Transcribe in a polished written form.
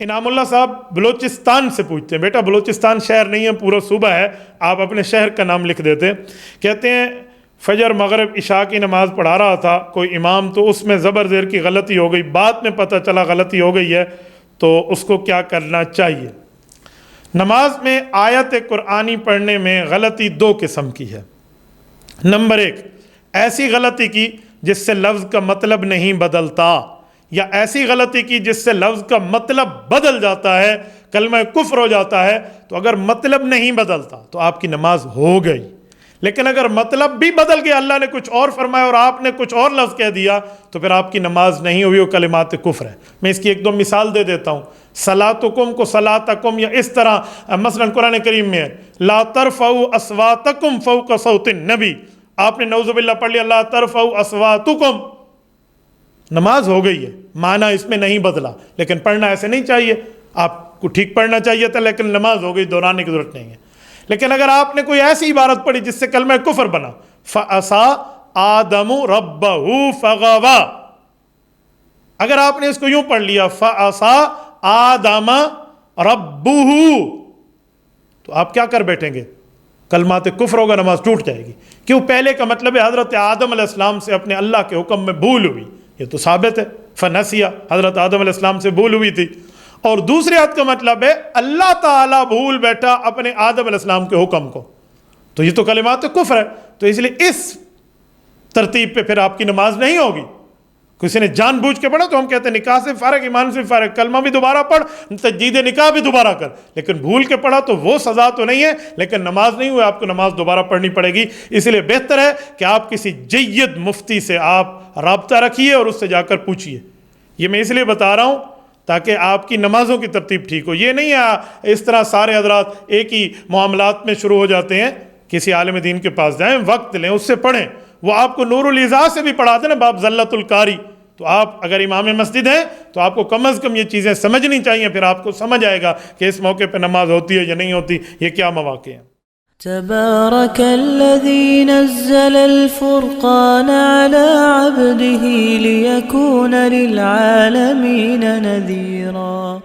انعام اللہ صاحب بلوچستان سے پوچھتے ہیں، بیٹا بلوچستان شہر نہیں ہے، پورا صوبہ ہے، آپ اپنے شہر کا نام لکھ دیتے. کہتے ہیں فجر مغرب عشاء کی نماز پڑھا رہا تھا کوئی امام، تو اس میں زبر زیر کی غلطی ہو گئی، بعد میں پتہ چلا غلطی ہو گئی ہے، تو اس کو کیا کرنا چاہیے؟ نماز میں آیت قرآنی پڑھنے میں غلطی دو قسم کی ہے. نمبر ایک، ایسی غلطی کی جس سے لفظ کا مطلب نہیں بدلتا، یا ایسی غلطی کی جس سے لفظ کا مطلب بدل جاتا ہے، کلمہ کفر ہو جاتا ہے. تو اگر مطلب نہیں بدلتا تو آپ کی نماز ہو گئی، لیکن اگر مطلب بھی بدل گیا، اللہ نے کچھ اور فرمایا اور آپ نے کچھ اور لفظ کہہ دیا، تو پھر آپ کی نماز نہیں ہوئی، وہ کلمات کفر ہے. میں اس کی ایک دو مثال دے دیتا ہوں. صلاتکم کو صلاتکم، یا اس طرح مثلا قرآن کریم میں ہے لا ترفعوا اصواتکم فوق صوت النبی، آپ نے نعوذ باللہ پڑھ لیا لا ترفعوا اصواتکم، نماز ہو گئی ہے، معنی اس میں نہیں بدلا، لیکن پڑھنا ایسے نہیں چاہیے، آپ کو ٹھیک پڑھنا چاہیے تھا، لیکن نماز ہو گئی، دہرانے کی ضرورت نہیں ہے. لیکن اگر آپ نے کوئی ایسی عبارت پڑھی جس سے کلمہ کفر بنا، فَعَصَىٰ آدَمُ رَبَّهُ فَغَوَىٰ، اگر آپ نے اس کو یوں پڑھ لیا فَعَصَىٰ آدَمَ رَبُّهُ، تو آپ کیا کر بیٹھیں گے؟ کلمات کفر ہوگا، نماز ٹوٹ جائے گی. کیوں؟ پہلے کا مطلب ہے حضرت آدم علیہ السلام سے اپنے اللہ کے حکم میں بھول ہوئی، یہ تو ثابت ہے، فنسیا، حضرت آدم علیہ السلام سے بھول ہوئی تھی. اور دوسری آیت کا مطلب ہے اللہ تعالیٰ بھول بیٹھا اپنے آدم علیہ السلام کے حکم کو، تو یہ تو کلمات کفر ہے. تو اس لیے اس ترتیب پہ پھر آپ کی نماز نہیں ہوگی. کسی نے جان بوجھ کے پڑھا تو ہم کہتے ہیں نکاح سے فارغ، ایمان سے فارغ، کلمہ بھی دوبارہ پڑھ، تجدید نکاح بھی دوبارہ کر، لیکن بھول کے پڑھا تو وہ سزا تو نہیں ہے، لیکن نماز نہیں ہوئی، آپ کو نماز دوبارہ پڑھنی پڑے گی. اس لیے بہتر ہے کہ آپ کسی جید مفتی سے آپ رابطہ رکھیے اور اس سے جا کر پوچھیے. یہ میں اس لیے بتا رہا ہوں تاکہ آپ کی نمازوں کی ترتیب ٹھیک ہو. یہ نہیں ہے اس طرح سارے حضرات ایک ہی معاملات میں شروع ہو جاتے ہیں. کسی عالم دین کے پاس جائیں، وقت لیں، اس سے پڑھیں، وہ آپ کو نور الاضاء سے بھی پڑھاتے ہیں نا باب زلت القاری. تو آپ اگر امام مسجد ہیں تو آپ کو کم از کم یہ چیزیں سمجھنی چاہیے، پھر آپ کو سمجھ آئے گا کہ اس موقع پہ نماز ہوتی ہے یا نہیں ہوتی، یہ کیا مواقع ہیں. تبارك الذي نزل الفرقان على عبده ليكون للعالمين نذيرا.